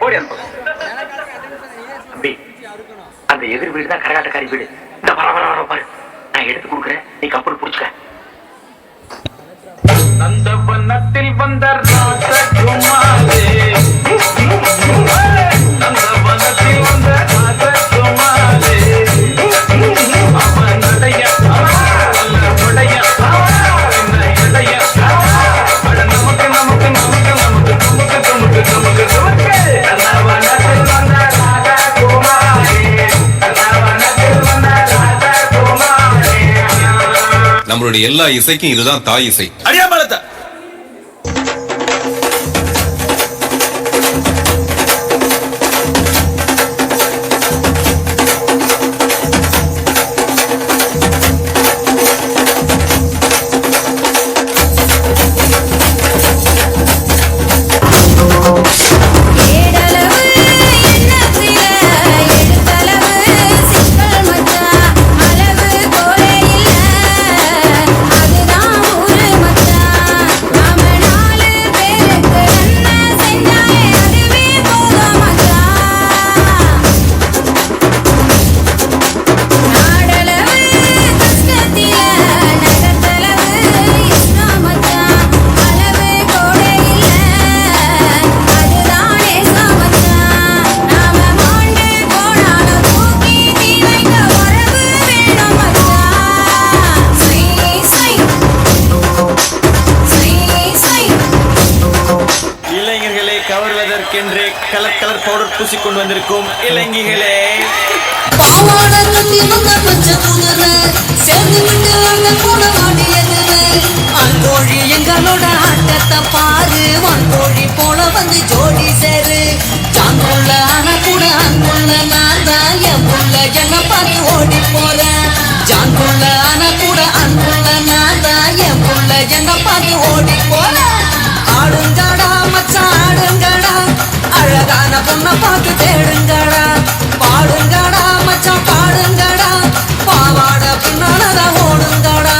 ஓடி தம்பி, அந்த எதிர் வீடு தான் கரகாட்டக்காரி வீடு. இந்த வர பாரு, நான் எடுத்து கொடுக்குறேன், நீ கப்பல் புடிச்சுக்க. நந்தவனத்தில் வந்த ராஜகுமாரே, நந்தவனத்தில் வந்த ராஜகுமாரே, அவன் நடைய உடைய எடைய நமக்கு நமக்கு நமக்கு நமக்கு நமக்கு நமக்கு நமக்கு நமக்கு நந்தவனத்தில் வந்த ராஜகுமாரே, நந்தவனத்தில் வந்த ராஜகுமாரே. நம்மளுடைய எல்லா இசைக்கும் இதுதான் தாய் இசை. அடியாமலத்தை கவர்வதற்கென்று கலர் கலர் பவுடர் பூசிக்கொண்டு வந்திருக்கும் இளைஞர்களே, எங்களோட ஆட்டத்தை பாரு, வான்கோழி போல வந்து ஜோடி சேரு. சாங்குள்ள ஆனா கூட அங்குள்ள நான் தான் என் புள்ள என்ன பார்த்து ஓடி போறேன். ஜாங்குள்ள ஆனா கூட அங்குள்ள நான் தான் என் புள்ள என்ன பார்த்து ஓடி போறேன். ஆடுங்கடா மச்சான் ஆடுங்கடா, அழகான பொண்ணை பார்த்து தேடுங்கடா. பாடுங்கடா மச்சான் பாடுங்கடா, பாவாட பின்னாலதான் ஓடுங்கடா.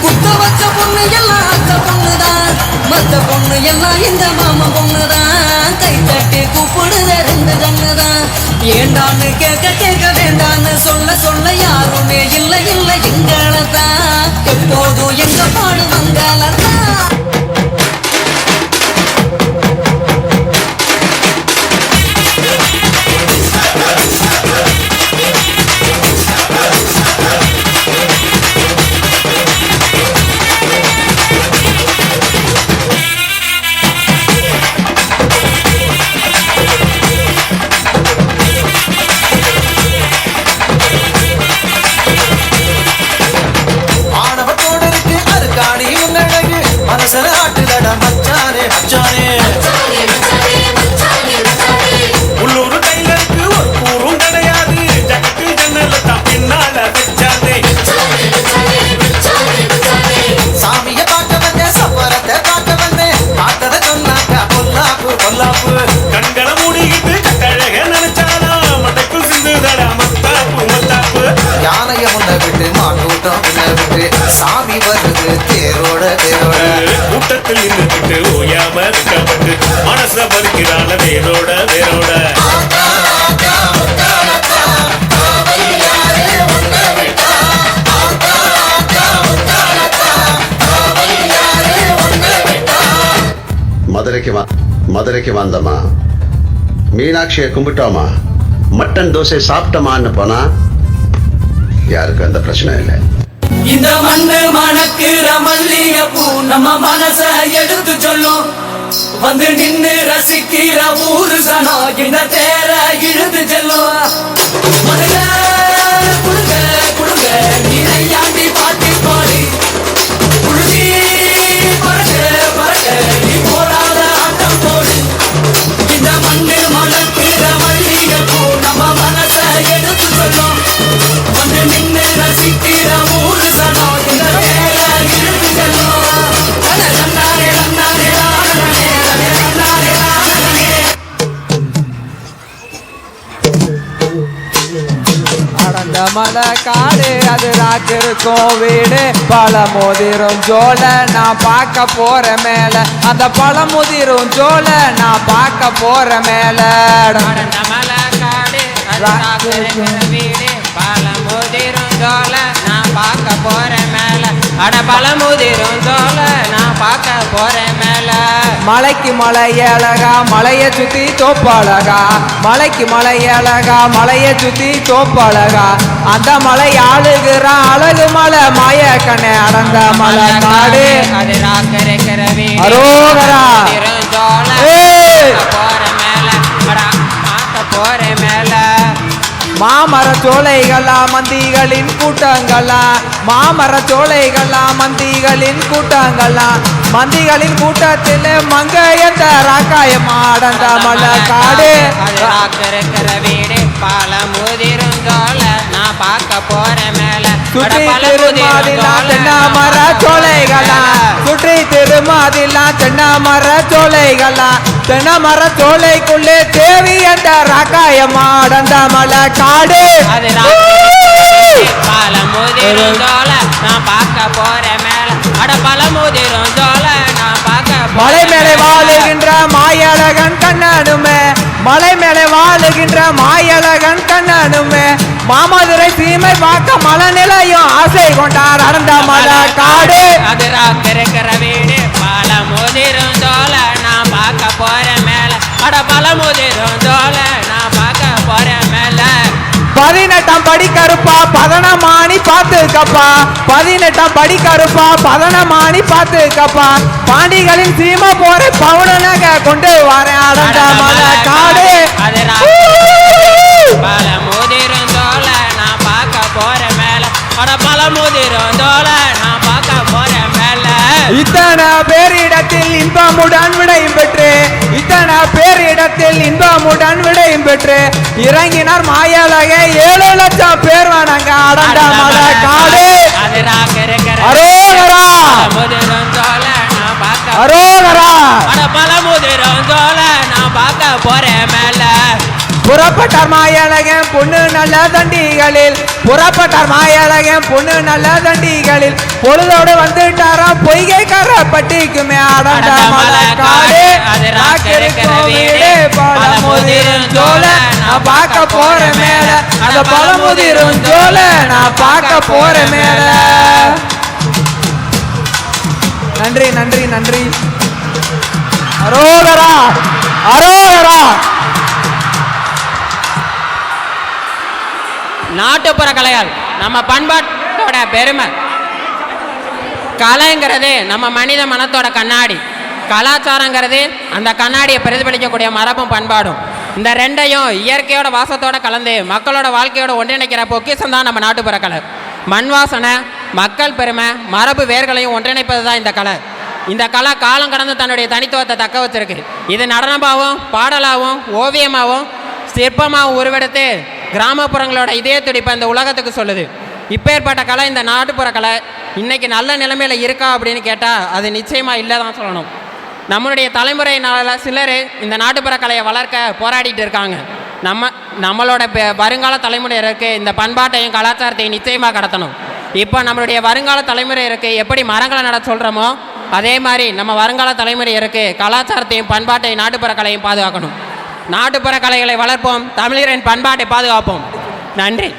குத்த வச்ச பொண்ணு எல்லாம் அத்த பொண்ணுதான், மத்த பொண்ணு எல்லாம் இந்த மாமா பொண்ணுதான். கை தட்டி கூப்பிடுத ரெண்டு கண்ணுதான். ஏண்டான்னு கேட்க கேட்க வேண்டான்னு சொல்ல சொல்ல யாருமே இல்லை இல்லை எங்களதான். எப்போதும் எங்க பாடு மங்களத்தான். மச்சானே மச்சானே உள்ளூர் டைலருக்கு ஒரு கூறும் கிடையாது, ஜக்கு ஜன்னல தான் பின்னால வச்சானே. சாமிய பார்க்க வந்தேன், சப்பரத்தை பார்க்க வந்தேன், பார்த்தத சொன்னாக்கா பொல்லாப்பு பொல்லாப்பு. கண்களை மூடிக்கிட்டு கட்டழக நினைச்சாலும் மட்டைக்குள் சிந்துதடா மத்தாப்பு மத்தாப்பு. யானைய முன்ன விட்டு மாட்டூட்டம் பின்ன விட்டு சாமி வருது தேரோட தேரோட. கூட்டத்தில் நின்றுட்டு ஓயாம இருக்கப்பட்டு மனச பறிக்கிறான வேரோட வேரோட. மதுரைக்கு வந்தோமா, மீனாட்சியை கும்பிட்டோமா, மட்டன் தோசை சாப்பிட்டோமான்னு போனா யாருக்கும் எந்த பிரச்சனை இல்லை. இந்த மண்ணு மணக்குற மல்லிகைப்பூ நம்ம மனச எடுத்து சொல்லும். வந்து நின்னு ரசிக்கிற ஊரு சனம் இந்த தேர இழுத்து செல்லும். குடுங்க குடுங்க நீரையாண்டி பாட்டி பாடி குழுதி பறக்க பறக்க நீ போராத ஆட்டம் போடு. இந்த மண்ணு மணக்குற மல்லிகைப்பூ நம்ம மனச எடுத்து சொல்லும். வந்து நின்னு ரசிக்கிற ஊரு சனம் இந்த தேர இழுத்து செல்லும். மலை காடு அது ராக்கு இருக்கும் வீடு பழமுதிரும் ஜோல நான் பார்க்க போற மேல அந்த பழமுதிரும் ஜோல நான் பார்க்க போற மேல மலை காடு அது ராக்கு இருக்கிற வீடு பழமுதிரும் ஜோல நான் பார்க்க போறேன் மேல அட பழமுதிரும் ஜோல நான் பார்க்க போறேன் மேல மலைக்கு மலை அழகா மலைய சுத்தி தோப்பழகா மலைக்கு மலை அழகா மலைய சுத்தி தோப்பழகா அந்த மலை ஆளுகிறான் அழகு மலை மாய கண்ணே அடந்த மலை காடு அது ராக்கு இருக்கிற வீடு அரோகரா. பழமுதிரும் ஜோல ஏய். போற மேல அட பார்க்க போறேன் மேல மாமர சோலைகளா மந்திகளின் கூட்டங்களா மாமர சோலைகளா மந்திகளின் கூட்டங்களா மந்திகளின் கூட்டத்தில் மங்கையத்த ராக்காயமா அடந்த மலை காடு அது ராக்கு இருக்கிற வீடு பழமுதிரும் ஜோல நான் பார்க்க போறேன் மேல சுற்றி திருமாதிலா தென்னாமர சோலைகளா சுற்றி திருமாதிலா தென்னாமர சோலைகளா தென்னமர சோலைக்குள்ளே தேவி என்ற ராக்காயமா அடந்த மலை காடு அது பழமுதிரும் ஜோல நான் பார்க்க போறேன் மேல அட பழமுதிரும் ஜோல நான் பார்க்க மலை மேலே வாழுகின்ற மாயழகன் கண்ணனுமே மலை மேலே வாழுகின்ற மாயழகன் கண்ணனுமே மாமதுரை சீமை பார்க்க மலை நிலையும் ஆசை கொண்டார் அடந்த மலை காடு அது ராக்கு இருக்கிற வீடு பழமுதிரும் ஜோல நான் பார்க்க போறேன் மேல அட பழமுதிரும் ஜோல நான் பார்க்க போறேன் மேல 18ஆம் படி கருப்பா பதனமானி பார்த்துக்கப்பா 18ஆம் படி கருப்பா பதனமானி பார்த்துக்கப்பா பாண்டிகளின் சீமா போற பவுனக கொண்டு வரேன் அடந்த மலை காடு அது பழமுதிரும் ஜோல நான் பார்க்க போறேன் மேல அட பழமுதிரும் ஜோல நான் பார்க்க போறேன் மேல இத்தனை பேரிடத்தில் இன்பமுடன் விடையும் பெற்று இத்தனை பேரிடத்தில் இன்பமுடன் விடையும் பெற்று இறங்கினார் மாயழகே 7 லட்சம் பேர் வணங்க அடந்த மலை காடு அது ராக்கு இருக்கிற அரோகரா பழமுதிரும் ஜோல நான் பார்க்க அரோகரா அட பழமுதிரும் ஜோல நான் பார்க்க போறேன் மேல புறப்பட்டார் மாயழகன் பொண்ணு நல்ல தண்டிகளில் புறப்பட்டார் மாயழகன் பொண்ணு நல்ல தண்டிகளில் பொழுதோடு வந்துட்டாராம் பொய்கை கரப்பட்டிக்குமே அடந்த மலை காடு அது ராக்கு இருக்கிற வீடு பழமுதிரும் ஜோல நான் பார்க்க போற மேல அந்த பழமுதிரும் ஜோல நான் பார்க்க போற மேல நன்றி நன்றி நன்றி அரோகரா அரோகரா நாட்டுப்புற கலையால் நம்ம பண்பாட்டோட பெருமை கலைங்கிறது நம்ம மனித மனத்தோட கண்ணாடி கலாச்சாரங்கிறது அந்த கண்ணாடியை பிரதிபலிக்கக்கூடிய மரபும் பண்பாடும் இந்த ரெண்டையும் இயற்கையோட வாசத்தோட கலந்து மக்களோட வாழ்க்கையோட ஒன்றிணைக்கிற பொக்கிஷம் தான் நம்ம நாட்டுப்புற கலை மண் வாசனை மக்கள் பெருமை மரபு வேர்களையும் ஒன்றிணைப்பது தான் இந்த கலை இந்த கலை காலம் கடந்து தன்னுடைய தனித்துவத்தை தக்க வச்சிருக்கு இது நடனமாகவும் பாடலாகவும் ஓவியமாகவும் சிற்பமாகவும் உருவெடுத்து கிராமப்புறங்களோட இதய துடிப்பை இந்த உலகத்துக்கு சொல்லுது இப்பேற்பட்ட கலை இந்த நாட்டுப்புற கலை இன்னைக்கு நல்ல நிலைமையில் இருக்கா அப்படின்னு கேட்டால் அது நிச்சயமாக இல்லை தான் சொல்லணும் நம்மளுடைய தலைமுறையினால சிலர் இந்த நாட்டுப்புற கலையை வளர்க்க போராடிட்டு இருக்காங்க நம்மளோட வருங்கால தலைமுறையினருக்கு இந்த பண்பாட்டையும் கலாச்சாரத்தையும் நிச்சயமாக கடத்தணும் இப்போ நம்மளுடைய வருங்கால தலைமுறையினருக்கு எப்படி மரங்களை நட சொல்கிறோமோ அதே மாதிரி நம்ம வருங்கால தலைமுறையினருக்கு கலாச்சாரத்தையும் பண்பாட்டையும் நாட்டுப்புற கலையும் பாதுகாக்கணும் நாட்டுப்புற கலைகளை வளர்ப்போம் தமிழரின் பண்பாட்டை பாதுகாப்போம் நன்றி